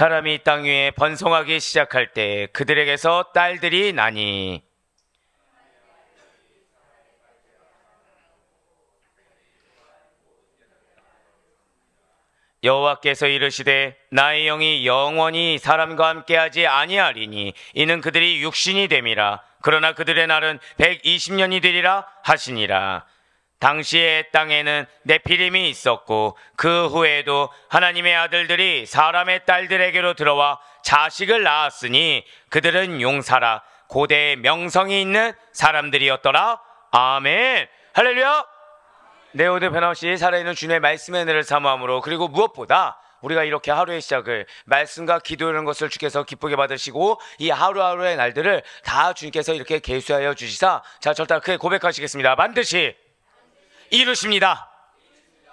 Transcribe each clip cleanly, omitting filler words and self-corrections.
사람이 이 땅 위에 번성하기 시작할 때 그들에게서 딸들이 나니 여호와께서 이르시되 나의 영이 영원히 사람과 함께하지 아니하리니 이는 그들이 육신이 됨이라. 그러나 그들의 날은 120년이 되리라 하시니라. 당시에 땅에는 네피림이 있었고 그 후에도 하나님의 아들들이 사람의 딸들에게로 들어와 자식을 낳았으니 그들은 용사라 고대의 명성이 있는 사람들이었더라. 아멘. 할렐루야. 네, 오늘 변함없이 살아있는 주님의 말씀의 은혜를 사모함으로, 그리고 무엇보다 우리가 이렇게 하루의 시작을 말씀과 기도하는 것을 주께서 기쁘게 받으시고 이 하루하루의 날들을 다 주님께서 이렇게 계수하여 주시사, 자, 저를 따라 크게 고백하시겠습니다. 반드시 이루십니다.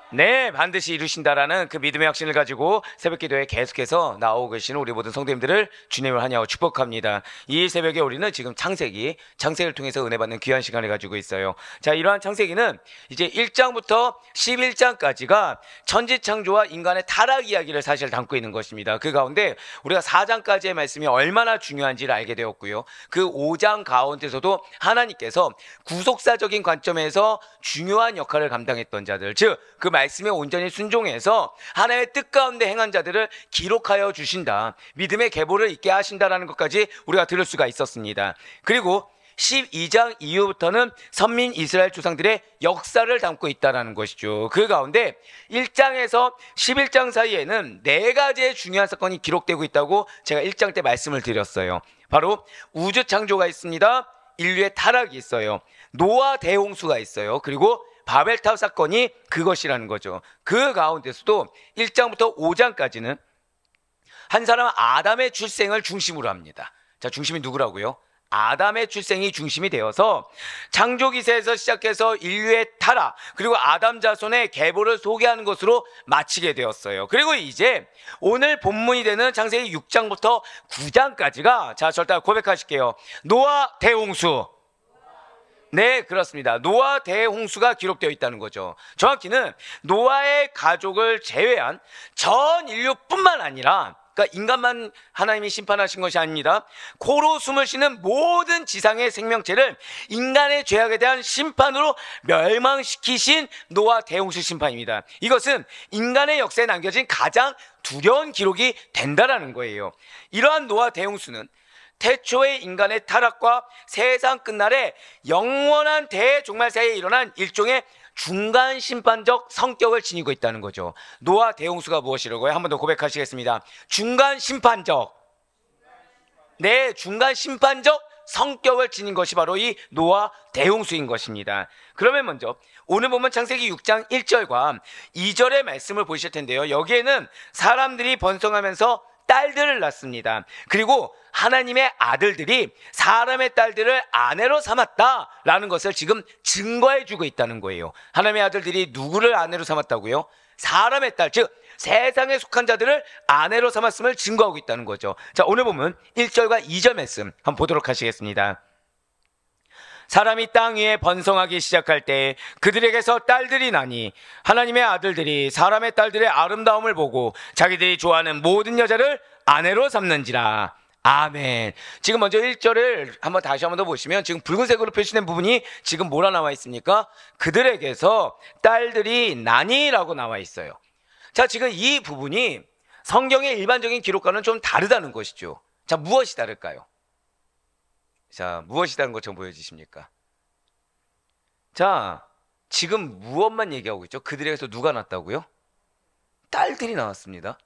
네, 반드시 이루신다라는 그 믿음의 확신을 가지고 새벽 기도에 계속해서 나오고 계시는 우리 모든 성도님들을 주님을 환영하고 축복합니다. 이 새벽에 우리는 지금 창세기를 통해서 은혜 받는 귀한 시간을 가지고 있어요. 자, 이러한 창세기는 이제 1장부터 11장까지가 천지창조와 인간의 타락 이야기를 사실 담고 있는 것입니다. 그 가운데 우리가 4장까지의 말씀이 얼마나 중요한지를 알게 되었고요. 그 5장 가운데서도 하나님께서 구속사적인 관점에서 중요한 역할을 감당했던 자들, 즉 그 말씀에 온전히 순종해서 하나님의 뜻 가운데 행한 자들을 기록하여 주신다, 믿음의 계보를 있게 하신다라는 것까지 우리가 들을 수가 있었습니다. 그리고 12장 이후부터는 선민 이스라엘 조상들의 역사를 담고 있다는 것이죠. 그 가운데 1장에서 11장 사이에는 4가지의 중요한 사건이 기록되고 있다고 제가 1장 때 말씀을 드렸어요. 바로 우주 창조가 있습니다. 인류의 타락이 있어요. 노아 대홍수가 있어요. 그리고 바벨탑 사건이 그것이라는 거죠. 그 가운데서도 1장부터 5장까지는 한 사람 아담의 출생을 중심으로 합니다. 자, 중심이 누구라고요? 아담의 출생이 중심이 되어서 창조기세에서 시작해서 인류의 타락, 그리고 아담 자손의 계보를 소개하는 것으로 마치게 되었어요. 그리고 이제 오늘 본문이 되는 창세기 6장부터 9장까지가, 자, 저를 따라 고백하실게요. 노아 대홍수. 네, 그렇습니다. 노아 대홍수가 기록되어 있다는 거죠. 정확히는 노아의 가족을 제외한 전 인류뿐만 아니라, 그러니까 인간만 하나님이 심판하신 것이 아닙니다. 코로 숨을 쉬는 모든 지상의 생명체를 인간의 죄악에 대한 심판으로 멸망시키신 노아 대홍수 심판입니다. 이것은 인간의 역사에 남겨진 가장 두려운 기록이 된다라는 거예요. 이러한 노아 대홍수는 태초의 인간의 타락과 세상 끝날에 영원한 대종말 사이에 일어난 일종의 중간 심판적 성격을 지니고 있다는 거죠. 노아 대홍수가 무엇이라고요? 한 번 더 고백하시겠습니다. 중간 심판적. 네, 중간 심판적 성격을 지닌 것이 바로 이 노아 대홍수인 것입니다. 그러면 먼저 오늘 보면 창세기 6장 1절과 2절의 말씀을 보실 텐데요. 여기에는 사람들이 번성하면서 딸들을 낳습니다. 그리고 하나님의 아들들이 사람의 딸들을 아내로 삼았다라는 것을 지금 증거해 주고 있다는 거예요. 하나님의 아들들이 누구를 아내로 삼았다고요? 사람의 딸, 즉 세상에 속한 자들을 아내로 삼았음을 증거하고 있다는 거죠. 자, 오늘 보면 1절과 2절 말씀 한번 보도록 하시겠습니다. 사람이 땅 위에 번성하기 시작할 때 그들에게서 딸들이 나니 하나님의 아들들이 사람의 딸들의 아름다움을 보고 자기들이 좋아하는 모든 여자를 아내로 삼는지라. 아멘. 지금 먼저 1절을 다시 한번 더 보시면 지금 붉은색으로 표시된 부분이 지금 뭐라 나와 있습니까? 그들에게서 딸들이 나니라고 나와 있어요. 자, 지금 이 부분이 성경의 일반적인 기록과는 좀 다르다는 것이죠. 자, 무엇이 다를까요? 자, 무엇이 다른 것처럼 보여지십니까? 자, 지금 무엇만 얘기하고 있죠? 그들에게서 누가 낳았다고요? 딸들이 나왔습니다.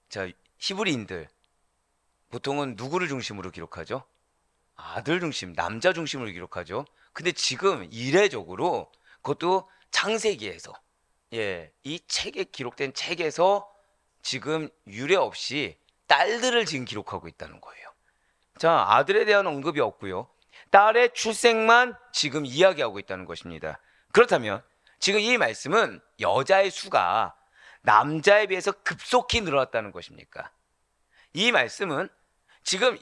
자, 히브리인들 보통은 누구를 중심으로 기록하죠? 아들 중심, 남자 중심으로 기록하죠. 근데 지금 이례적으로 그것도 창세기에서, 이 책에 기록된 책에서 지금 유례 없이 딸들을 지금 기록하고 있다는 거예요. 자, 아들에 대한 언급이 없고요. 딸의 출생만 지금 이야기하고 있다는 것입니다. 그렇다면 지금 이 말씀은 여자의 수가 남자에 비해서 급속히 늘어났다는 것입니까? 이 말씀은 지금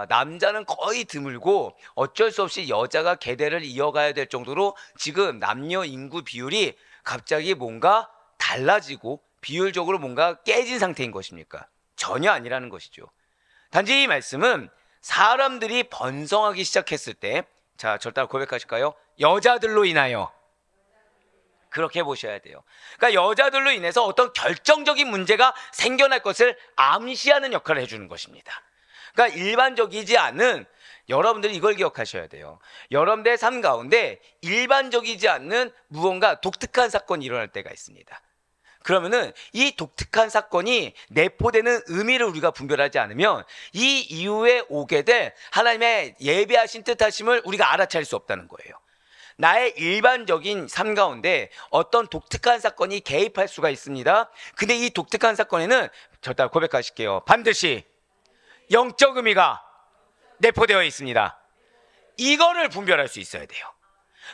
남자는 거의 드물고 어쩔 수 없이 여자가 계대를 이어가야 될 정도로 지금 남녀 인구 비율이 갑자기 뭔가 달라지고 비율적으로 뭔가 깨진 상태인 것입니까? 전혀 아니라는 것이죠. 단지 이 말씀은 사람들이 번성하기 시작했을 때, 자, 절 따라 고백하실까요? 여자들로 인하여. 그렇게 보셔야 돼요. 그러니까 여자들로 인해서 어떤 결정적인 문제가 생겨날 것을 암시하는 역할을 해주는 것입니다. 그러니까 일반적이지 않은, 여러분들이 이걸 기억하셔야 돼요. 여러분들의 삶 가운데 일반적이지 않는 무언가 독특한 사건이 일어날 때가 있습니다. 그러면은 이 독특한 사건이 내포되는 의미를 우리가 분별하지 않으면 이 이후에 오게 될 하나님의 예비하신 뜻하심을 우리가 알아차릴 수 없다는 거예요. 나의 일반적인 삶 가운데 어떤 독특한 사건이 개입할 수가 있습니다. 근데 이 독특한 사건에는 절대 고백하실게요. 반드시 영적 의미가 내포되어 있습니다. 이거를 분별할 수 있어야 돼요.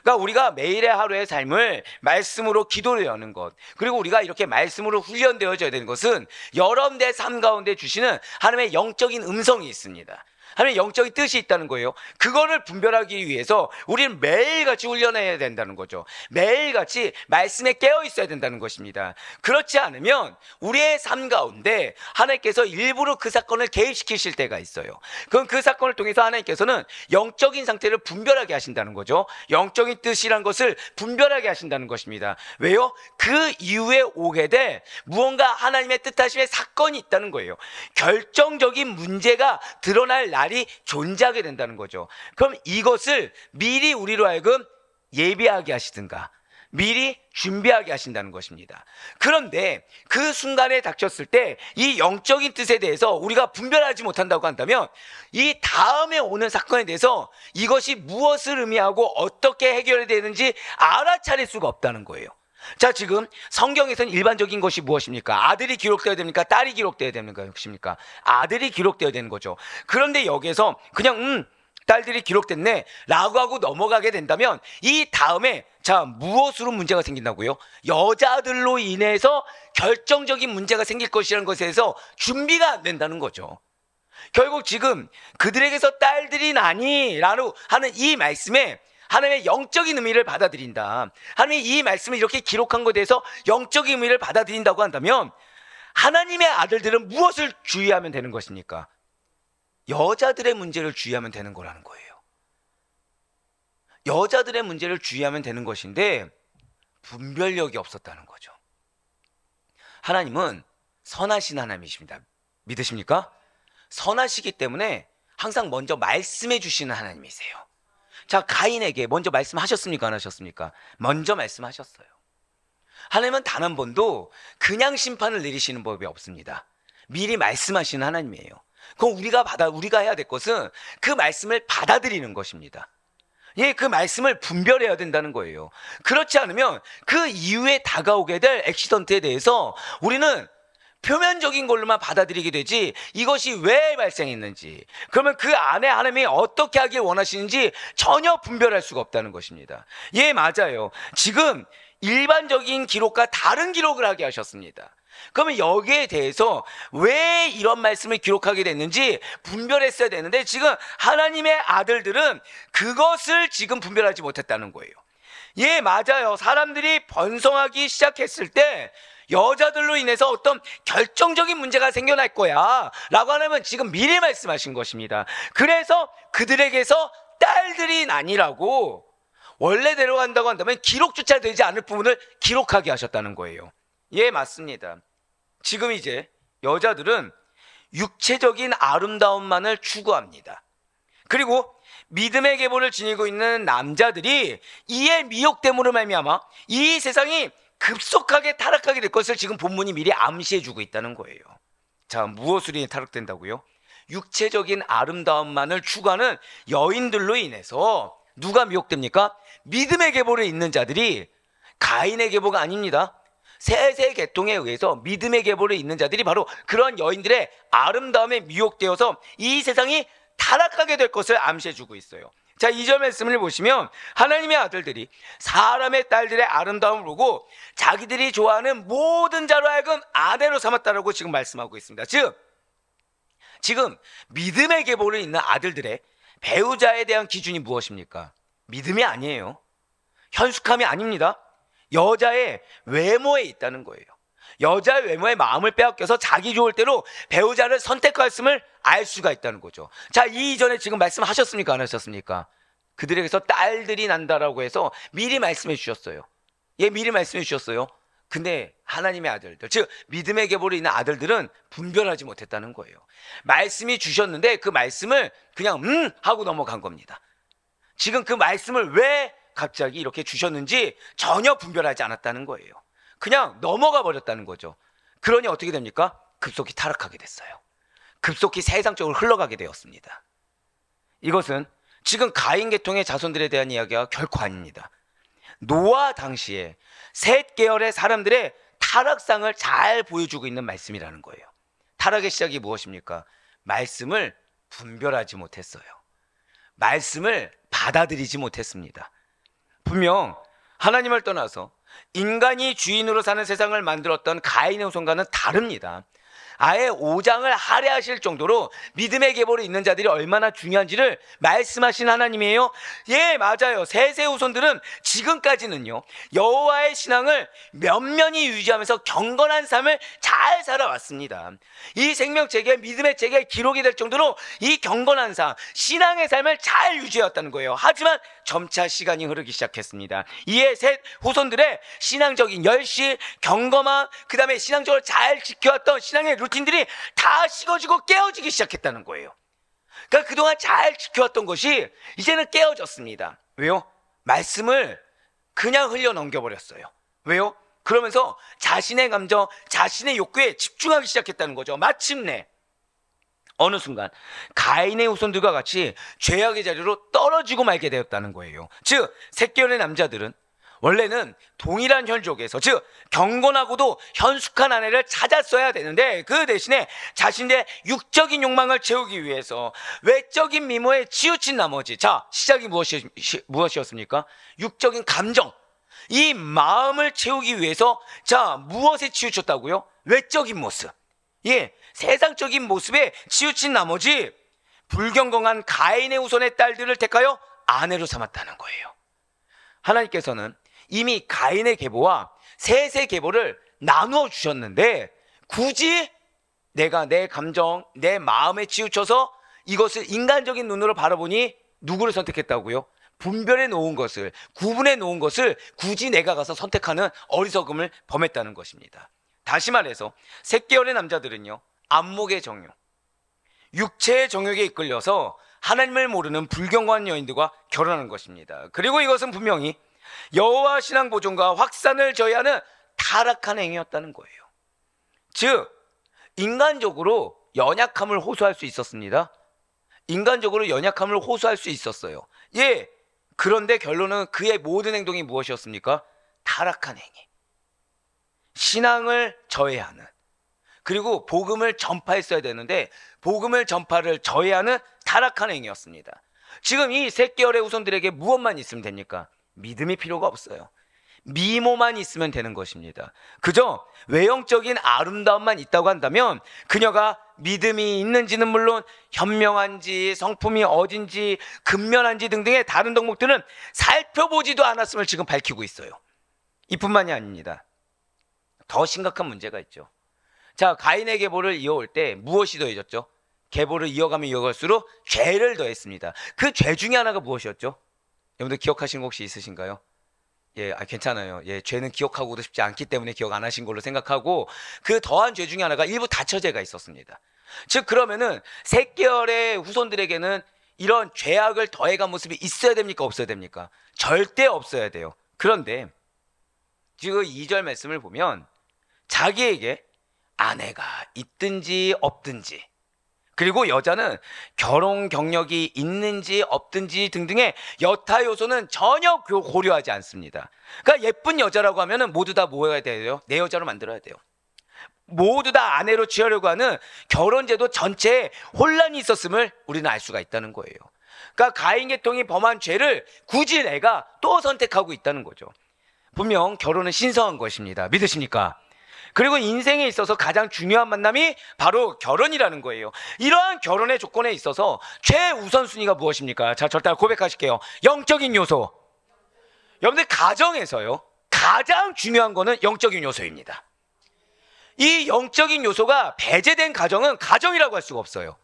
그러니까 우리가 매일의 하루의 삶을 말씀으로 기도를 여는 것, 그리고 우리가 이렇게 말씀으로 훈련되어져야 되는 것은 여러분의 삶 가운데 주시는 하나님의 영적인 음성이 있습니다. 하나님의 영적인 뜻이 있다는 거예요. 그거를 분별하기 위해서 우리는 매일같이 훈련해야 된다는 거죠. 매일같이 말씀에 깨어 있어야 된다는 것입니다. 그렇지 않으면 우리의 삶 가운데 하나님께서 일부러 그 사건을 개입시키실 때가 있어요. 그럼 그 사건을 통해서 하나님께서는 영적인 상태를 분별하게 하신다는 거죠. 영적인 뜻이란 것을 분별하게 하신다는 것입니다. 왜요? 그 이후에 오게 될 무언가 하나님의 뜻하심의 사건이 있다는 거예요. 결정적인 문제가 드러날 날이 존재하게 된다는 거죠. 그럼 이것을 미리 우리로 하여금 예비하게 하시든가 미리 준비하게 하신다는 것입니다. 그런데 그 순간에 닥쳤을 때 이 영적인 뜻에 대해서 우리가 분별하지 못한다고 한다면 이 다음에 오는 사건에 대해서 이것이 무엇을 의미하고 어떻게 해결이 되는지 알아차릴 수가 없다는 거예요. 자, 지금 성경에서는 일반적인 것이 무엇입니까? 아들이 기록되어야 됩니까? 딸이 기록되어야 되는 것입니까? 아들이 기록되어야 되는 거죠. 그런데 여기에서 그냥 딸들이 기록됐네 라고 하고 넘어가게 된다면 이 다음에 자, 무엇으로 문제가 생긴다고요? 여자들로 인해서 결정적인 문제가 생길 것이라는 것에 대해서 준비가 안 된다는 거죠. 결국 지금 그들에게서 딸들이 나니 라고 하는 이 말씀에 하나님의 영적인 의미를 받아들인다. 하나님이 이 말씀을 이렇게 기록한 것에 대해서 영적인 의미를 받아들인다고 한다면 하나님의 아들들은 무엇을 주의하면 되는 것입니까? 여자들의 문제를 주의하면 되는 거라는 거예요. 여자들의 문제를 주의하면 되는 것인데 분별력이 없었다는 거죠. 하나님은 선하신 하나님이십니다. 믿으십니까? 선하시기 때문에 항상 먼저 말씀해 주시는 하나님이세요. 자, 가인에게 먼저 말씀하셨습니까? 안 하셨습니까? 먼저 말씀하셨어요. 하나님은 단 한 번도 그냥 심판을 내리시는 법이 없습니다. 미리 말씀하시는 하나님이에요. 그럼 우리가 해야 될 것은 그 말씀을 받아들이는 것입니다. 예, 그 말씀을 분별해야 된다는 거예요. 그렇지 않으면 그 이후에 다가오게 될 액시던트에 대해서 우리는 표면적인 걸로만 받아들이게 되지 이것이 왜 발생했는지, 그러면 그 안에 하나님이 어떻게 하길 원하시는지 전혀 분별할 수가 없다는 것입니다. 예, 맞아요. 지금 일반적인 기록과 다른 기록을 하게 하셨습니다. 그러면 여기에 대해서 왜 이런 말씀을 기록하게 됐는지 분별했어야 되는데 지금 하나님의 아들들은 그것을 지금 분별하지 못했다는 거예요. 예, 맞아요. 사람들이 번성하기 시작했을 때 여자들로 인해서 어떤 결정적인 문제가 생겨날 거야 라고 하면 지금 미리 말씀하신 것입니다. 그래서 그들에게서 딸들이 나니라고 원래대로 한다고 한다면 기록조차 되지 않을 부분을 기록하게 하셨다는 거예요. 예, 맞습니다. 지금 이제 여자들은 육체적인 아름다움만을 추구합니다. 그리고 믿음의 계보를 지니고 있는 남자들이 이에 미혹됨으로 말미암아 이 세상이 급속하게 타락하게 될 것을 지금 본문이 미리 암시해주고 있다는 거예요. 자, 무엇으로 인해 타락된다고요? 육체적인 아름다움만을 추구하는 여인들로 인해서 누가 미혹됩니까? 믿음의 계보를 잇는 자들이, 가인의 계보가 아닙니다. 셋의 계통에 의해서 믿음의 계보를 잇는 자들이 바로 그런 여인들의 아름다움에 미혹되어서 이 세상이 타락하게 될 것을 암시해주고 있어요. 자, 2절 말씀을 보시면 하나님의 아들들이 사람의 딸들의 아름다움을 보고 자기들이 좋아하는 모든 자로 하여금 아내로 삼았다라고 지금 말씀하고 있습니다. 즉, 지금 믿음의 계보를 잇는 아들들의 배우자에 대한 기준이 무엇입니까? 믿음이 아니에요. 현숙함이 아닙니다. 여자의 외모에 있다는 거예요. 여자의 외모에 마음을 빼앗겨서 자기 좋을 대로 배우자를 선택하였음을 알 수가 있다는 거죠. 자, 이전에 지금 말씀하셨습니까? 안 하셨습니까? 그들에게서 딸들이 난다라고 해서 미리 말씀해 주셨어요. 예, 미리 말씀해 주셨어요. 근데 하나님의 아들들, 즉 믿음의 계보를 있는 아들들은 분별하지 못했다는 거예요. 말씀이 주셨는데 그 말씀을 그냥 하고 넘어간 겁니다. 지금 그 말씀을 왜 갑자기 이렇게 주셨는지 전혀 분별하지 않았다는 거예요. 그냥 넘어가 버렸다는 거죠. 그러니 어떻게 됩니까? 급속히 타락하게 됐어요. 급속히 세상적으로 흘러가게 되었습니다. 이것은 지금 가인 계통의 자손들에 대한 이야기가 결코 아닙니다. 노아 당시에 셋 계열의 사람들의 타락상을 잘 보여주고 있는 말씀이라는 거예요. 타락의 시작이 무엇입니까? 말씀을 분별하지 못했어요. 말씀을 받아들이지 못했습니다. 분명 하나님을 떠나서 인간이 주인으로 사는 세상을 만들었던 가인의 후손과는 다릅니다. 아예 오장을 할애하실 정도로 믿음의 계보를 있는 자들이 얼마나 중요한지를 말씀하신 하나님이에요. 예, 맞아요. 셋의 후손들은 지금까지는요, 여호와의 신앙을 면면히 유지하면서 경건한 삶을 잘 살아왔습니다. 이 생명책에, 믿음의 책에 기록이 될 정도로 이 경건한 삶, 신앙의 삶을 잘 유지해왔다는 거예요. 하지만 점차 시간이 흐르기 시작했습니다. 이에 셋 후손들의 신앙적인 열심, 경건함, 그 다음에 신앙적으로 잘 지켜왔던 신앙의 루틴들이 다 식어지고 깨어지기 시작했다는 거예요. 그러니까 그동안 잘 지켜왔던 것이 이제는 깨어졌습니다. 왜요? 말씀을 그냥 흘려 넘겨버렸어요. 왜요? 그러면서 자신의 감정, 자신의 욕구에 집중하기 시작했다는 거죠. 마침내 어느 순간 가인의 후손들과 같이 죄악의 자리로 떨어지고 말게 되었다는 거예요. 즉 셋계열의 남자들은 원래는 동일한 혈족에서, 즉 경건하고도 현숙한 아내를 찾았어야 되는데 그 대신에 자신의 육적인 욕망을 채우기 위해서 외적인 미모에 치우친 나머지, 자, 시작이 무엇이었습니까? 육적인 감정, 이 마음을 채우기 위해서, 자, 무엇에 치우쳤다고요? 외적인 모습, 예, 세상적인 모습에 치우친 나머지 불경건한 가인의 후손의 딸들을 택하여 아내로 삼았다는 거예요. 하나님께서는 이미 가인의 계보와 셋의 계보를 나누어 주셨는데 굳이 내가 내 감정, 내 마음에 치우쳐서 이것을 인간적인 눈으로 바라보니 누구를 선택했다고요? 분별해 놓은 것을, 구분해 놓은 것을 굳이 내가 가서 선택하는 어리석음을 범했다는 것입니다. 다시 말해서 셋계열의 남자들은요, 안목의 정욕, 육체의 정욕에 이끌려서 하나님을 모르는 불경건한 여인들과 결혼하는 것입니다. 그리고 이것은 분명히 여호와 신앙 보존과 확산을 저해하는 타락한 행위였다는 거예요. 즉 인간적으로 연약함을 호소할 수 있었습니다. 인간적으로 연약함을 호소할 수 있었어요. 예, 그런데 결론은 그의 모든 행동이 무엇이었습니까? 타락한 행위, 신앙을 저해하는, 그리고 복음을 전파했어야 되는데 복음을 전파를 저해하는 타락한 행위였습니다. 지금 이 셋 계열의 후손들에게 무엇만 있으면 됩니까? 믿음이 필요가 없어요. 미모만 있으면 되는 것입니다. 그저 외형적인 아름다움만 있다고 한다면 그녀가 믿음이 있는지는 물론 현명한지, 성품이 어딘지, 근면한지 등등의 다른 덕목들은 살펴보지도 않았음을 지금 밝히고 있어요. 이뿐만이 아닙니다. 더 심각한 문제가 있죠. 자, 가인의 계보를 이어올 때 무엇이 더해졌죠? 계보를 이어가면 이어갈수록 죄를 더했습니다. 그 죄 중에 하나가 무엇이었죠? 여러분들 기억하시는 거 혹시 있으신가요? 예, 괜찮아요. 예, 죄는 기억하고도 싶지 않기 때문에 기억 안 하신 걸로 생각하고, 그 더한 죄 중에 하나가 일부 다처제가 있었습니다. 즉 그러면은 셋 계열의 후손들에게는 이런 죄악을 더해간 모습이 있어야 됩니까? 없어야 됩니까? 절대 없어야 돼요. 그런데 지금 2절 말씀을 보면 자기에게 아내가 있든지 없든지, 그리고 여자는 결혼 경력이 있는지 없든지 등등의 여타 요소는 전혀 고려하지 않습니다. 그러니까 예쁜 여자라고 하면은 모두 다 뭐 해야 돼요? 내 여자로 만들어야 돼요. 모두 다 아내로 취하려고 하는 결혼제도 전체에 혼란이 있었음을 우리는 알 수가 있다는 거예요. 그러니까 가인 계통이 범한 죄를 굳이 내가 또 선택하고 있다는 거죠. 분명 결혼은 신성한 것입니다. 믿으십니까? 그리고 인생에 있어서 가장 중요한 만남이 바로 결혼이라는 거예요. 이러한 결혼의 조건에 있어서 최우선순위가 무엇입니까? 자, 절대 고백하실게요. 영적인 요소. 여러분들 가정에서요, 가장 중요한 거는 영적인 요소입니다. 이 영적인 요소가 배제된 가정은 가정이라고 할 수가 없어요.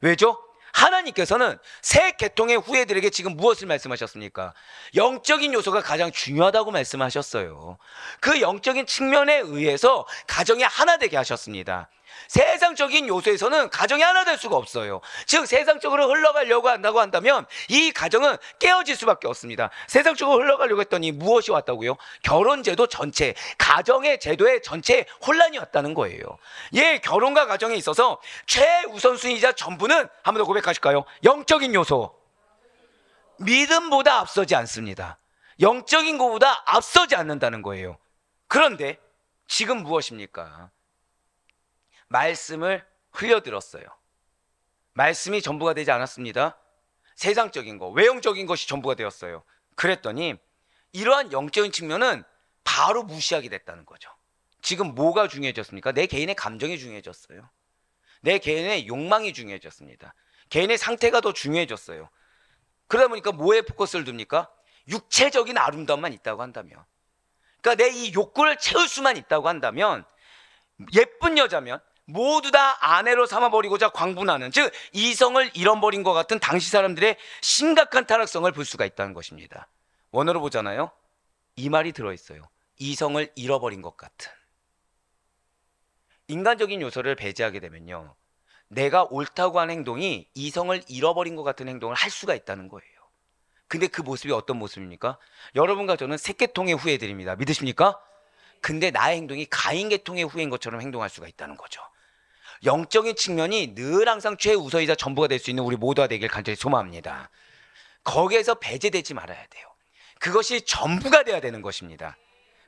왜죠? 하나님께서는 새 계통의 후예들에게 지금 무엇을 말씀하셨습니까? 영적인 요소가 가장 중요하다고 말씀하셨어요. 그 영적인 측면에 의해서 가정이 하나 되게 하셨습니다. 세상적인 요소에서는 가정이 하나 될 수가 없어요. 즉 세상적으로 흘러가려고 한다고 한다면 이 가정은 깨어질 수밖에 없습니다. 세상적으로 흘러가려고 했더니 무엇이 왔다고요? 결혼제도 전체, 가정의 제도의 전체 혼란이 왔다는 거예요. 예, 결혼과 가정에 있어서 최우선순위이자 전부는 한 번 더 고백하실까요? 영적인 요소. 믿음보다 앞서지 않습니다. 영적인 것보다 앞서지 않는다는 거예요. 그런데 지금 무엇입니까? 말씀을 흘려들었어요. 말씀이 전부가 되지 않았습니다. 세상적인 것, 외형적인 것이 전부가 되었어요. 그랬더니 이러한 영적인 측면은 바로 무시하게 됐다는 거죠. 지금 뭐가 중요해졌습니까? 내 개인의 감정이 중요해졌어요. 내 개인의 욕망이 중요해졌습니다. 개인의 상태가 더 중요해졌어요. 그러다 보니까 뭐에 포커스를 둡니까? 육체적인 아름다움만 있다고 한다면, 그러니까 내 이 욕구를 채울 수만 있다고 한다면, 예쁜 여자면 모두 다 아내로 삼아버리고자 광분하는, 즉 이성을 잃어버린 것 같은 당시 사람들의 심각한 타락성을 볼 수가 있다는 것입니다. 원어로 보잖아요. 이 말이 들어있어요. 이성을 잃어버린 것 같은. 인간적인 요소를 배제하게 되면요, 내가 옳다고 하는 행동이 이성을 잃어버린 것 같은 행동을 할 수가 있다는 거예요. 근데 그 모습이 어떤 모습입니까? 여러분과 저는 색계통의 후예들입니다. 믿으십니까? 근데 나의 행동이 가인계통의 후예인 것처럼 행동할 수가 있다는 거죠. 영적인 측면이 늘 항상 최우선이자 전부가 될 수 있는 우리 모두가 되길 간절히 소망합니다. 거기에서 배제되지 말아야 돼요. 그것이 전부가 돼야 되는 것입니다.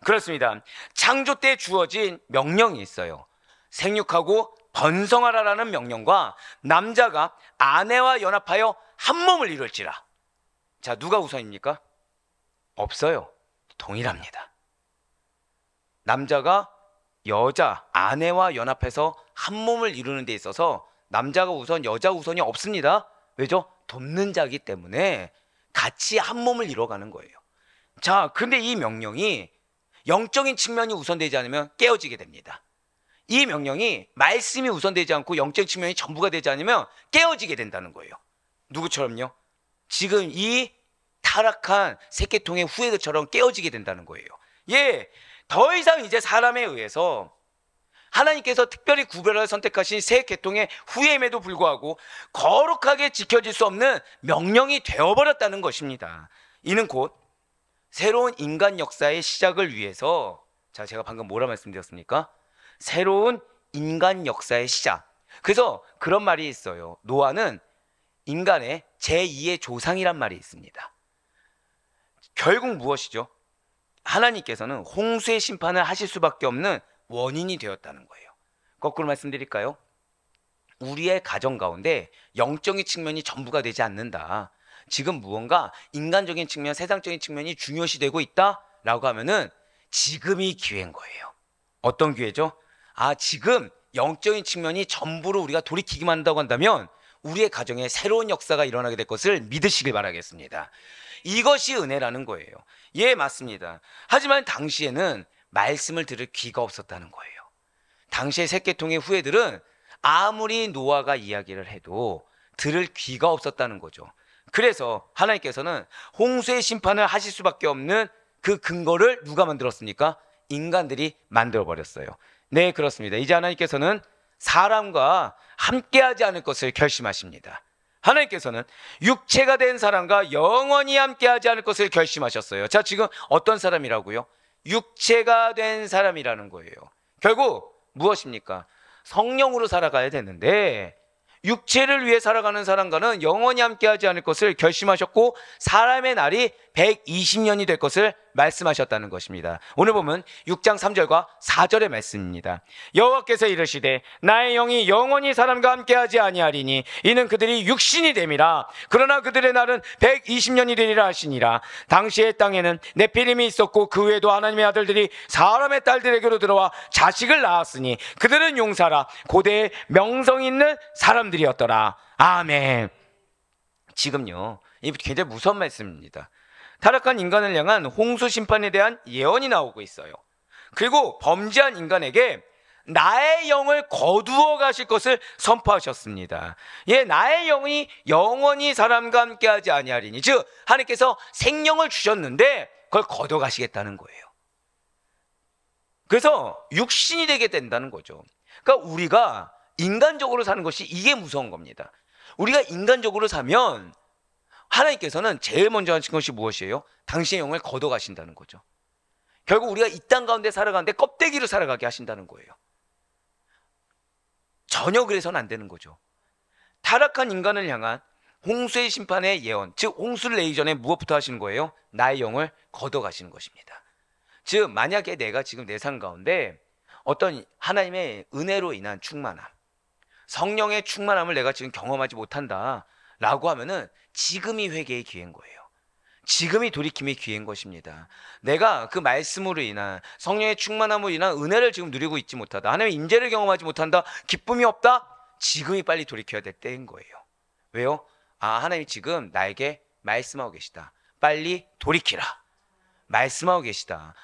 그렇습니다. 창조 때 주어진 명령이 있어요. 생육하고 번성하라라는 명령과 남자가 아내와 연합하여 한 몸을 이룰지라. 자, 누가 우선입니까? 없어요. 동일합니다. 남자가 여자, 아내와 연합해서 한 몸을 이루는 데 있어서 남자가 우선, 여자 우선이 없습니다. 왜죠? 돕는 자이기 때문에 같이 한 몸을 이뤄가는 거예요. 자, 근데 이 명령이 영적인 측면이 우선되지 않으면 깨어지게 됩니다. 이 명령이 말씀이 우선되지 않고 영적인 측면이 전부가 되지 않으면 깨어지게 된다는 거예요. 누구처럼요? 지금 이 타락한 색계통의 후예들처럼 깨어지게 된다는 거예요. 예, 더 이상 이제 사람에 의해서 하나님께서 특별히 구별하여 선택하신 새 계통의 후예임에도 불구하고 거룩하게 지켜질 수 없는 명령이 되어버렸다는 것입니다. 이는 곧 새로운 인간 역사의 시작을 위해서, 자, 제가 방금 뭐라 말씀드렸습니까? 새로운 인간 역사의 시작. 그래서 그런 말이 있어요. 노아는 인간의 제2의 조상이란 말이 있습니다. 결국 무엇이죠? 하나님께서는 홍수의 심판을 하실 수밖에 없는 원인이 되었다는 거예요. 거꾸로 말씀드릴까요? 우리의 가정 가운데 영적인 측면이 전부가 되지 않는다. 지금 무언가 인간적인 측면, 세상적인 측면이 중요시되고 있다라고 하면은 지금이 기회인 거예요. 어떤 기회죠? 지금 영적인 측면이 전부로 우리가 돌이키기만 한다고 한다면 우리의 가정에 새로운 역사가 일어나게 될 것을 믿으시길 바라겠습니다. 이것이 은혜라는 거예요. 예, 맞습니다. 하지만 당시에는 말씀을 들을 귀가 없었다는 거예요. 당시의 색계통의 후예들은 아무리 노아가 이야기를 해도 들을 귀가 없었다는 거죠. 그래서 하나님께서는 홍수의 심판을 하실 수밖에 없는 그 근거를 누가 만들었습니까? 인간들이 만들어버렸어요. 네, 그렇습니다. 이제 하나님께서는 사람과 함께하지 않을 것을 결심하십니다. 하나님께서는 육체가 된 사람과 영원히 함께하지 않을 것을 결심하셨어요. 자, 지금 어떤 사람이라고요? 육체가 된 사람이라는 거예요. 결국 무엇입니까? 성령으로 살아가야 되는데 육체를 위해 살아가는 사람과는 영원히 함께하지 않을 것을 결심하셨고 사람의 날이 120년이 될 것을 말씀하셨다는 것입니다. 오늘 보면 6장 3절과 4절의 말씀입니다. 여호와께서 이르시되 나의 영이 영원히 사람과 함께하지 아니하리니 이는 그들이 육신이 됨이라. 그러나 그들의 날은 120년이 되리라 하시니라. 당시의 땅에는 네피림이 있었고 그 외에도 하나님의 아들들이 사람의 딸들에게로 들어와 자식을 낳았으니 그들은 용사라 고대의 명성 있는 사람들이었더라. 아멘. 지금요, 이 굉장히 무서운 말씀입니다. 타락한 인간을 향한 홍수 심판에 대한 예언이 나오고 있어요. 그리고 범죄한 인간에게 나의 영을 거두어 가실 것을 선포하셨습니다. 예, 나의 영이 영원히 사람과 함께하지 아니하리니, 즉 하나님께서 생명을 주셨는데 그걸 거둬 가시겠다는 거예요. 그래서 육신이 되게 된다는 거죠. 그러니까 우리가 인간적으로 사는 것이 이게 무서운 겁니다. 우리가 인간적으로 사면 하나님께서는 제일 먼저 하신 것이 무엇이에요? 당신의 영을 거둬 가신다는 거죠. 결국 우리가 이 땅 가운데 살아가는데 껍데기로 살아가게 하신다는 거예요. 전혀 그래서는 안 되는 거죠. 타락한 인간을 향한 홍수의 심판의 예언, 즉 홍수를 내기 전에 무엇부터 하시는 거예요? 나의 영을 거둬 가시는 것입니다. 즉 만약에 내가 지금 내 삶 가운데 어떤 하나님의 은혜로 인한 충만함, 성령의 충만함을 내가 지금 경험하지 못한다 라고 하면은 지금이 회개의 기회인 거예요. 지금이 돌이킴의 기회인 것입니다. 내가 그 말씀으로 인한 성령의 충만함으로 인한 은혜를 지금 누리고 있지 못하다, 하나님의 임재를 경험하지 못한다, 기쁨이 없다, 지금이 빨리 돌이켜야 될 때인 거예요. 왜요? 하나님이 지금 나에게 말씀하고 계시다. 빨리 돌이키라. 말씀하고 계시다.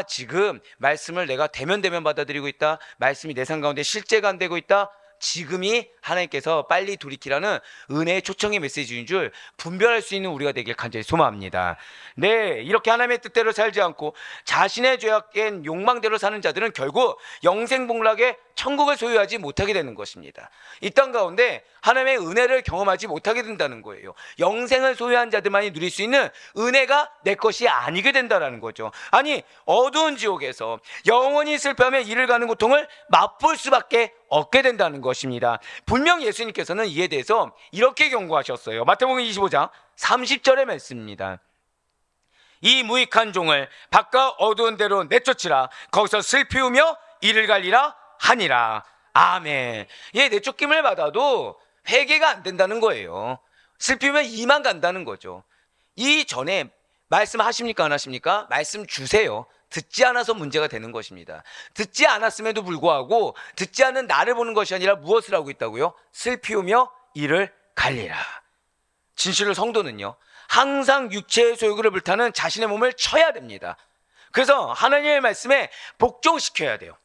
지금 말씀을 내가 대면 받아들이고 있다. 말씀이 내 삶 가운데 실제가 안 되고 있다. 지금이 하나님께서 빨리 돌이키라는 은혜의 초청의 메시지인 줄 분별할 수 있는 우리가 되길 간절히 소망합니다. 네, 이렇게 하나님의 뜻대로 살지 않고 자신의 죄악된 욕망대로 사는 자들은 결국 영생복락의 천국을 소유하지 못하게 되는 것입니다. 이 땅 가운데 하나님의 은혜를 경험하지 못하게 된다는 거예요. 영생을 소유한 자들만이 누릴 수 있는 은혜가 내 것이 아니게 된다는 거죠. 아니, 어두운 지옥에서 영원히 슬퍼하며 이를 가는 고통을 맛볼 수밖에 없게 된다는 것입니다. 분명 예수님께서는 이에 대해서 이렇게 경고하셨어요. 마태복음 25장 30절의 말씀입니다. 이 무익한 종을 바깥 어두운 데로 내쫓으라. 거기서 슬피우며 이를 갈리라 하니라. 아멘. 예, 내쫓김을 받아도 회개가 안 된다는 거예요. 슬피우면 이만 간다는 거죠. 이 전에 말씀하십니까 안 하십니까? 말씀 주세요. 듣지 않아서 문제가 되는 것입니다. 듣지 않았음에도 불구하고 듣지 않은 나를 보는 것이 아니라 무엇을 하고 있다고요? 슬피우며 이를 갈리라. 진실로 성도는요, 항상 육체의 소욕을 불타는 자신의 몸을 쳐야 됩니다. 그래서 하나님의 말씀에 복종시켜야 돼요.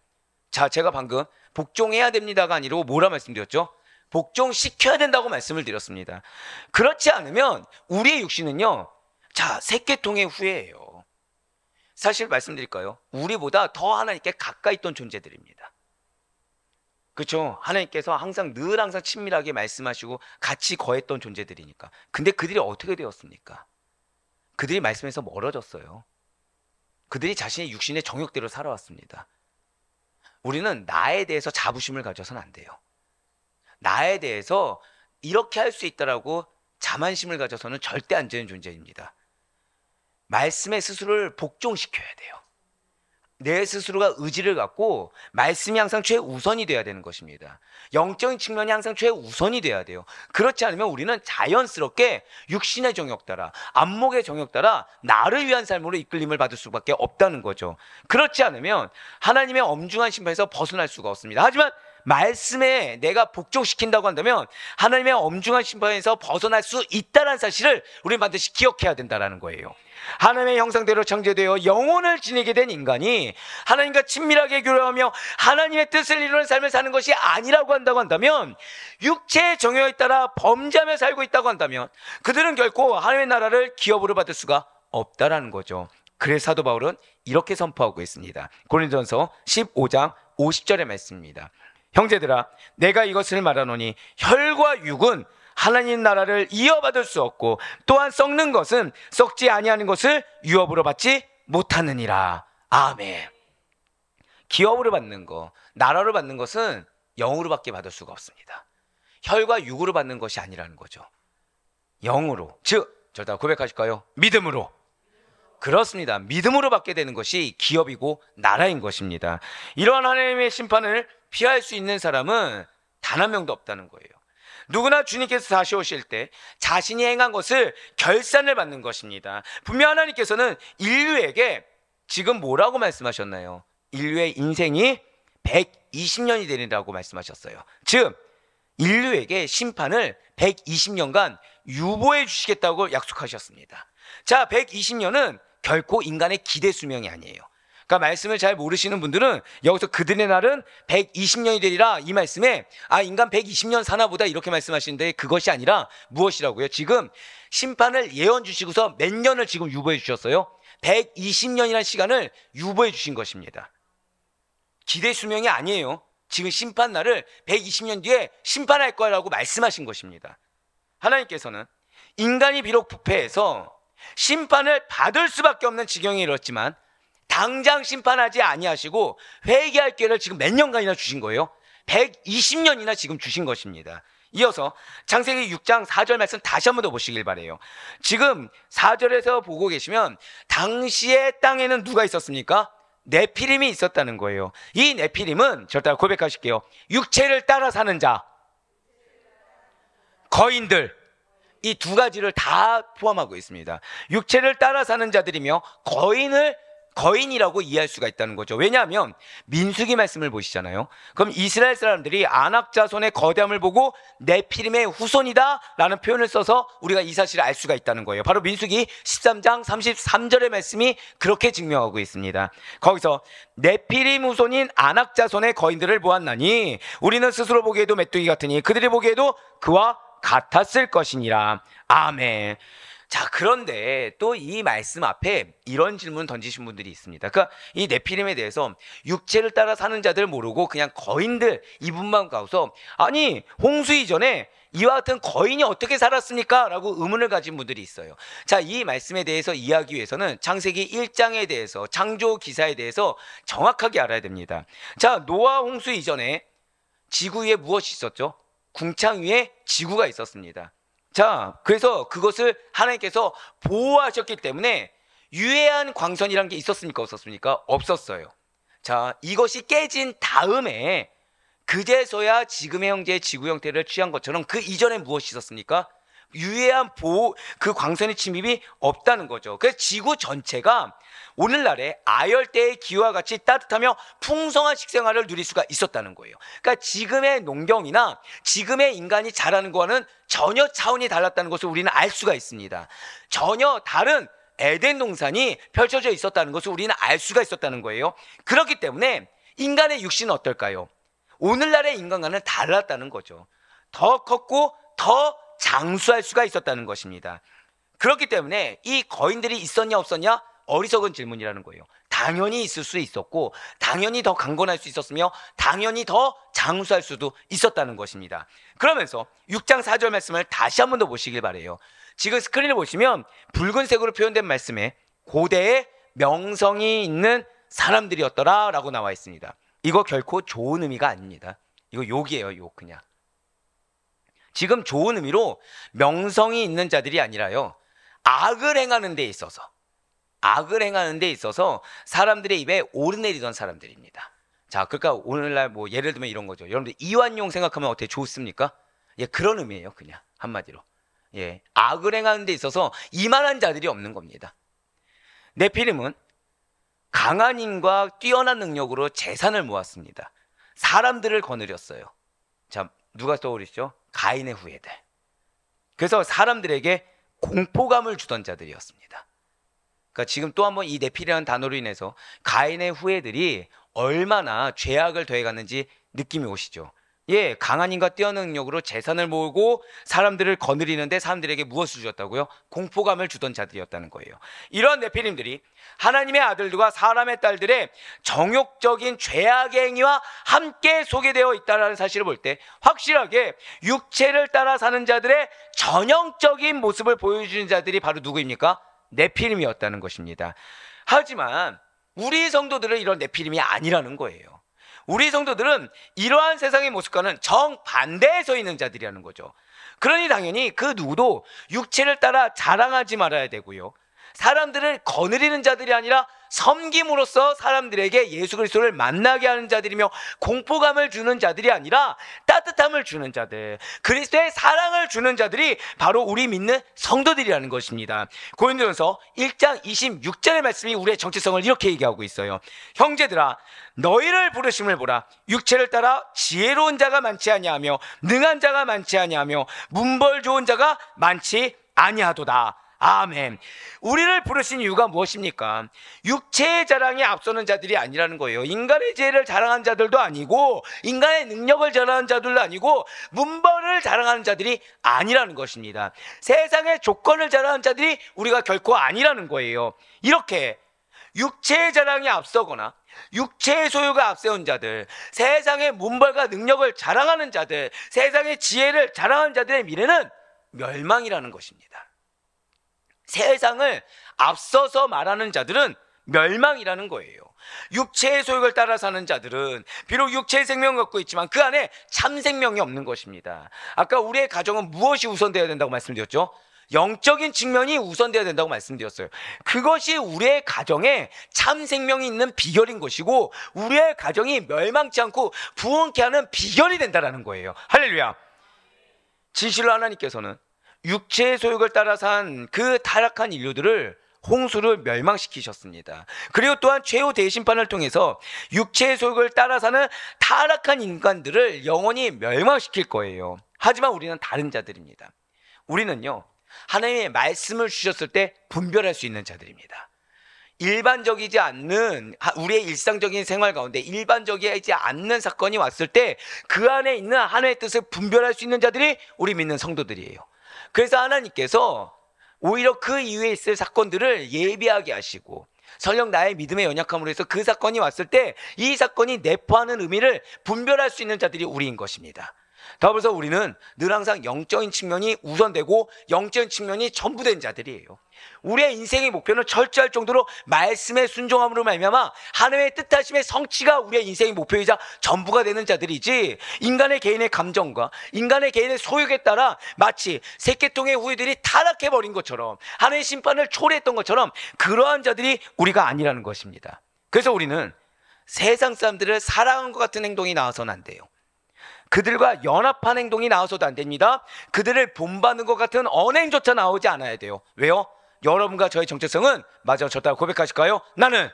자, 제가 방금 복종해야 됩니다가 아니고 뭐라 말씀드렸죠? 복종시켜야 된다고 말씀을 드렸습니다. 그렇지 않으면 우리의 육신은요, 자, 새끼통의 후예예요. 사실 말씀드릴까요? 우리보다 더 하나님께 가까이 있던 존재들입니다. 그렇죠? 하나님께서 항상 친밀하게 말씀하시고 같이 거했던 존재들이니까. 근데 그들이 어떻게 되었습니까? 그들이 말씀에서 멀어졌어요. 그들이 자신의 육신의 정욕대로 살아왔습니다. 우리는 나에 대해서 자부심을 가져서는 안 돼요. 나에 대해서 이렇게 할 수 있다라고 자만심을 가져서는 절대 안 되는 존재입니다. 말씀의 스스로를 복종시켜야 돼요. 내 스스로가 의지를 갖고 말씀이 항상 최우선이 돼야 되는 것입니다. 영적인 측면이 항상 최우선이 돼야 돼요. 그렇지 않으면 우리는 자연스럽게 육신의 정욕 따라, 안목의 정욕 따라 나를 위한 삶으로 이끌림을 받을 수밖에 없다는 거죠. 그렇지 않으면 하나님의 엄중한 심판에서 벗어날 수가 없습니다. 하지만 말씀에 내가 복종시킨다고 한다면 하나님의 엄중한 심판에서 벗어날 수 있다는 사실을 우리는 반드시 기억해야 된다는 거예요. 하나님의 형상대로 창조되어 영혼을 지니게 된 인간이 하나님과 친밀하게 교류하며 하나님의 뜻을 이루는 삶을 사는 것이 아니라고 한다면, 육체의 정욕에 따라 범죄하며 살고 있다고 한다면 그들은 결코 하나님의 나라를 기업으로 받을 수가 없다라는 거죠. 그래서 사도 바울은 이렇게 선포하고 있습니다. 고린도전서 15장 50절의 말씀입니다. 형제들아, 내가 이것을 말하노니 혈과 육은 하나님 나라를 이어받을 수 없고 또한 썩는 것은 썩지 아니하는 것을 유업으로 받지 못하느니라. 아멘. 기업으로 받는 거, 나라로 받는 것은 영으로밖에 받을 수가 없습니다. 혈과 육으로 받는 것이 아니라는 거죠. 영으로, 즉 저다 고백하실까요? 믿음으로. 그렇습니다. 믿음으로 받게 되는 것이 기업이고 나라인 것입니다. 이러한 하나님의 심판을 피할 수 있는 사람은 단 한 명도 없다는 거예요. 누구나 주님께서 다시 오실 때 자신이 행한 것을 결산을 받는 것입니다. 분명 하나님께서는 인류에게 지금 뭐라고 말씀하셨나요? 인류의 인생이 120년이 되리라고 말씀하셨어요. 즉 인류에게 심판을 120년간 유보해 주시겠다고 약속하셨습니다. 자, 120년은 결코 인간의 기대 수명이 아니에요. 그러니까 말씀을 잘 모르시는 분들은 여기서 그들의 날은 120년이 되리라 이 말씀에 인간 120년 사나 보다 이렇게 말씀하시는데 그것이 아니라 무엇이라고요? 지금 심판을 예언 주시고서 몇 년을 지금 유보해 주셨어요? 120년이라는 시간을 유보해 주신 것입니다. 기대 수명이 아니에요. 지금 심판 날을 120년 뒤에 심판할 거라고 말씀하신 것입니다. 하나님께서는 인간이 비록 부패해서 심판을 받을 수밖에 없는 지경에 이르렀지만 당장 심판하지 아니하시고 회개할 기회를 지금 몇 년간이나 주신 거예요? 120년이나 지금 주신 것입니다. 이어서 창세기 6장 4절 말씀 다시 한번 더 보시길 바라요. 지금 4절에서 보고 계시면 당시의 땅에는 누가 있었습니까? 네피림이 있었다는 거예요. 이 네피림은 저를 따라 고백하실게요. 육체를 따라 사는 자, 거인들, 이 두 가지를 다 포함하고 있습니다. 육체를 따라 사는 자들이며 거인이라고 이해할 수가 있다는 거죠. 왜냐하면 민수기 말씀을 보시잖아요. 그럼 이스라엘 사람들이 아낙 자손의 거대함을 보고 네피림의 후손이다 라는 표현을 써서 우리가 이 사실을 알 수가 있다는 거예요. 바로 민수기 13장 33절의 말씀이 그렇게 증명하고 있습니다. 거기서 네피림 후손인 아낙 자손의 거인들을 보았나니 우리는 스스로 보기에도 메뚜기 같으니 그들이 보기에도 그와 같았을 것이니라. 아멘. 자, 그런데 또 이 말씀 앞에 이런 질문 던지신 분들이 있습니다. 그러니까 이 네피림에 대해서 육체를 따라 사는 자들 모르고 그냥 거인들 이분만 가서 아니 홍수 이전에 이와 같은 거인이 어떻게 살았습니까? 라고 의문을 가진 분들이 있어요. 자, 이 말씀에 대해서 이해하기 위해서는 창세기 1장에 대해서 창조 기사에 대해서 정확하게 알아야 됩니다. 자, 노아 홍수 이전에 지구 위에 무엇이 있었죠? 궁창 위에 지구가 있었습니다. 자, 그래서 그것을 하나님께서 보호하셨기 때문에 유해한 광선이란 게 있었습니까? 없었습니까? 없었어요. 자, 이것이 깨진 다음에 그제서야 지금의 형제의 지구 형태를 취한 것처럼 그 이전에 무엇이 있었습니까? 유해한 보호, 그 광선의 침입이 없다는 거죠. 그래서 지구 전체가 오늘날의 아열대의 기후와 같이 따뜻하며 풍성한 식생활을 누릴 수가 있었다는 거예요. 그러니까 지금의 농경이나 지금의 인간이 자라는 거와는 전혀 차원이 달랐다는 것을 우리는 알 수가 있습니다. 전혀 다른 에덴 동산이 펼쳐져 있었다는 것을 우리는 알 수가 있었다는 거예요. 그렇기 때문에 인간의 육신은 어떨까요? 오늘날의 인간과는 달랐다는 거죠. 더 컸고 더 장수할 수가 있었다는 것입니다. 그렇기 때문에 이 거인들이 있었냐 없었냐? 어리석은 질문이라는 거예요. 당연히 있을 수 있었고 당연히 더 강건할 수 있었으며 당연히 더 장수할 수도 있었다는 것입니다. 그러면서 6장 4절 말씀을 다시 한 번 더 보시길 바라요. 지금 스크린을 보시면 붉은색으로 표현된 말씀에 고대의 명성이 있는 사람들이었더라 라고 나와 있습니다. 이거 결코 좋은 의미가 아닙니다. 이거 욕이에요. 욕 그냥. 지금 좋은 의미로 명성이 있는 자들이 아니라요, 악을 행하는 데 있어서 사람들의 입에 오르내리던 사람들입니다. 자, 그러니까 오늘날 뭐 예를 들면 이런 거죠. 여러분들 이완용 생각하면 어떻게 좋습니까? 예, 그런 의미예요. 그냥 한마디로. 예, 악을 행하는 데 있어서 이만한 자들이 없는 겁니다. 네피림은 강한 힘과 뛰어난 능력으로 재산을 모았습니다. 사람들을 거느렸어요. 자, 누가 떠오르시죠? 가인의 후예들. 그래서 사람들에게 공포감을 주던 자들이었습니다. 그러니까 지금 또 한번 이 네피림이라는 단어로 인해서 가인의 후예들이 얼마나 죄악을 더해갔는지 느낌이 오시죠? 예, 강한 힘과 뛰어난 능력으로 재산을 모으고 사람들을 거느리는데 사람들에게 무엇을 주었다고요? 공포감을 주던 자들이었다는 거예요. 이런 네피림들이 하나님의 아들들과 사람의 딸들의 정욕적인 죄악의 행위와 함께 소개되어 있다는 사실을 볼 때 확실하게 육체를 따라 사는 자들의 전형적인 모습을 보여주는 자들이 바로 누구입니까? 네피림이었다는 것입니다. 하지만 우리 성도들은 이런 네피림이 아니라는 거예요. 우리 성도들은 이러한 세상의 모습과는 정반대에 서 있는 자들이라는 거죠. 그러니 당연히 그 누구도 육체를 따라 자랑하지 말아야 되고요, 사람들을 거느리는 자들이 아니라 섬김으로써 사람들에게 예수 그리스도를 만나게 하는 자들이며 공포감을 주는 자들이 아니라 따뜻함을 주는 자들, 그리스도의 사랑을 주는 자들이 바로 우리 믿는 성도들이라는 것입니다. 고린도전서 1장 26절의 말씀이 우리의 정체성을 이렇게 얘기하고 있어요. 형제들아, 너희를 부르심을 보라. 육체를 따라 지혜로운 자가 많지 아니하며 능한 자가 많지 아니하며 문벌 좋은 자가 많지 아니하도다. 아멘. 우리를 부르신 이유가 무엇입니까? 육체의 자랑에 앞서는 자들이 아니라는 거예요. 인간의 지혜를 자랑한 자들도 아니고 인간의 능력을 자랑한 자들도 아니고 문벌을 자랑하는 자들이 아니라는 것입니다. 세상의 조건을 자랑하는 자들이 우리가 결코 아니라는 거예요. 이렇게 육체의 자랑이 앞서거나 육체의 소유가 앞세운 자들, 세상의 문벌과 능력을 자랑하는 자들, 세상의 지혜를 자랑하는 자들의 미래는 멸망이라는 것입니다. 세상을 앞서서 말하는 자들은 멸망이라는 거예요. 육체의 소욕을 따라 사는 자들은 비록 육체의 생명을 갖고 있지만 그 안에 참 생명이 없는 것입니다. 아까 우리의 가정은 무엇이 우선되어야 된다고 말씀드렸죠? 영적인 측면이 우선되어야 된다고 말씀드렸어요. 그것이 우리의 가정에 참 생명이 있는 비결인 것이고 우리의 가정이 멸망치 않고 부흥케 하는 비결이 된다는 거예요. 할렐루야. 진실로 하나님께서는 육체의 소욕을 따라 산 그 타락한 인류들을 홍수를 멸망시키셨습니다. 그리고 또한 최후 대심판을 통해서 육체의 소욕을 따라 사는 타락한 인간들을 영원히 멸망시킬 거예요. 하지만 우리는 다른 자들입니다. 우리는요, 하나님의 말씀을 주셨을 때 분별할 수 있는 자들입니다. 일반적이지 않는 우리의 일상적인 생활 가운데 일반적이지 않는 사건이 왔을 때 그 안에 있는 하나님의 뜻을 분별할 수 있는 자들이 우리 믿는 성도들이에요. 그래서 하나님께서 오히려 그 이후에 있을 사건들을 예비하게 하시고 설령 나의 믿음의 연약함으로 해서 그 사건이 왔을 때 이 사건이 내포하는 의미를 분별할 수 있는 자들이 우리인 것입니다. 더불어서 우리는 늘 항상 영적인 측면이 우선되고 영적인 측면이 전부된 자들이에요. 우리의 인생의 목표는 철저할 정도로 말씀에 순종함으로 말미암아 하나님의 뜻하심의 성취가 우리의 인생의 목표이자 전부가 되는 자들이지, 인간의 개인의 감정과 인간의 개인의 소욕에 따라 마치 세계통의 후예들이 타락해버린 것처럼 하나님의 심판을 초래했던 것처럼 그러한 자들이 우리가 아니라는 것입니다. 그래서 우리는 세상 사람들을 사랑한 것 같은 행동이 나와서는 안 돼요. 그들과 연합한 행동이 나와서도 안 됩니다. 그들을 본받는 것 같은 언행조차 나오지 않아야 돼요. 왜요? 여러분과 저의 정체성은, 맞아, 저 따라 고백하실까요? 나는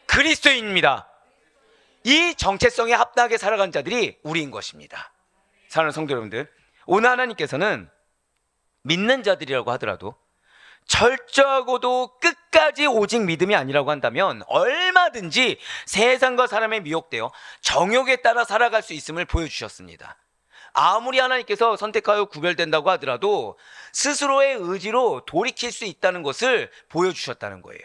그리스도인입니다. 이 정체성에 합당하게 살아간 자들이 우리인 것입니다. 사랑하는 성도 여러분들, 오늘 하나님께서는 믿는 자들이라고 하더라도 철저하고도 끝까지 오직 믿음이 아니라고 한다면 얼마든지 세상과 사람에 미혹되어 정욕에 따라 살아갈 수 있음을 보여주셨습니다. 아무리 하나님께서 선택하여 구별된다고 하더라도 스스로의 의지로 돌이킬 수 있다는 것을 보여주셨다는 거예요.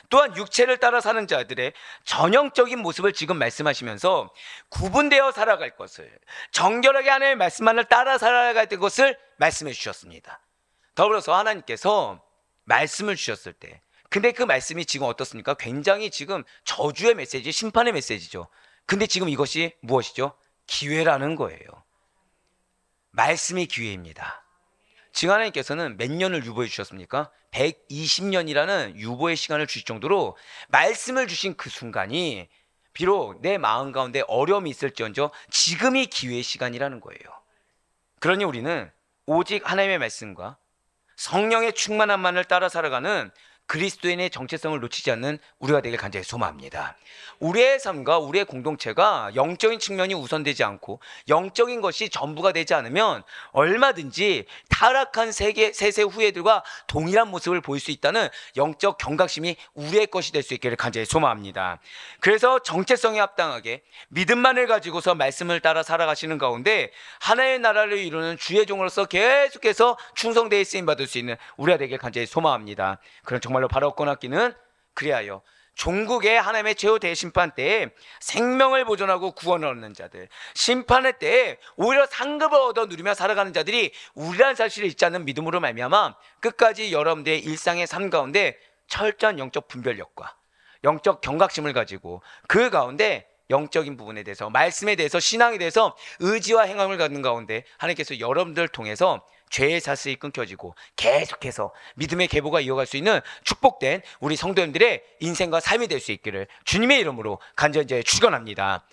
또한 육체를 따라 사는 자들의 전형적인 모습을 지금 말씀하시면서 구분되어 살아갈 것을, 정결하게 하나님의 말씀만을 따라 살아갈 것을 말씀해 주셨습니다. 더불어서 하나님께서 말씀을 주셨을 때, 근데 그 말씀이 지금 어떻습니까? 굉장히 지금 저주의 메시지, 심판의 메시지죠. 근데 지금 이것이 무엇이죠? 기회라는 거예요. 말씀이 기회입니다. 지금 하나님께서는 몇 년을 유보해 주셨습니까? 120년이라는 유보의 시간을 주실 정도로 말씀을 주신 그 순간이 비록 내 마음 가운데 어려움이 있을지언정 지금이 기회의 시간이라는 거예요. 그러니 우리는 오직 하나님의 말씀과 성령의 충만함만을 따라 살아가는 그리스도인의 정체성을 놓치지 않는 우리가 되길 간절히 소망합니다. 우리의 삶과 우리의 공동체가 영적인 측면이 우선되지 않고 영적인 것이 전부가 되지 않으면 얼마든지 타락한 세세 후예들과 동일한 모습을 보일 수 있다는 영적 경각심이 우리의 것이 될 수 있기를 간절히 소망합니다. 그래서 정체성에 합당하게 믿음만을 가지고서 말씀을 따라 살아가시는 가운데 하나의 나라를 이루는 주의 종으로서 계속해서 충성되어 쓰임받을 수 있는 우리가 되길 간절히 소망합니다. 그런 정말로 바로 꺼놨기는 그리하여 종국의 하나님의 최후 대심판 때에 생명을 보존하고 구원을 얻는 자들, 심판의 때에 오히려 상급을 얻어 누리며 살아가는 자들이 우리라는 사실을 잊지 않는 믿음으로 말미암아 끝까지 여러분들의 일상의 삶 가운데 철저한 영적 분별력과 영적 경각심을 가지고 그 가운데 영적인 부분에 대해서, 말씀에 대해서, 신앙에 대해서 의지와 행함을 갖는 가운데 하나님께서 여러분들을 통해서 죄의 사슬이 끊겨지고 계속해서 믿음의 계보가 이어갈 수 있는 축복된 우리 성도님들의 인생과 삶이 될 수 있기를 주님의 이름으로 간절히 축원합니다.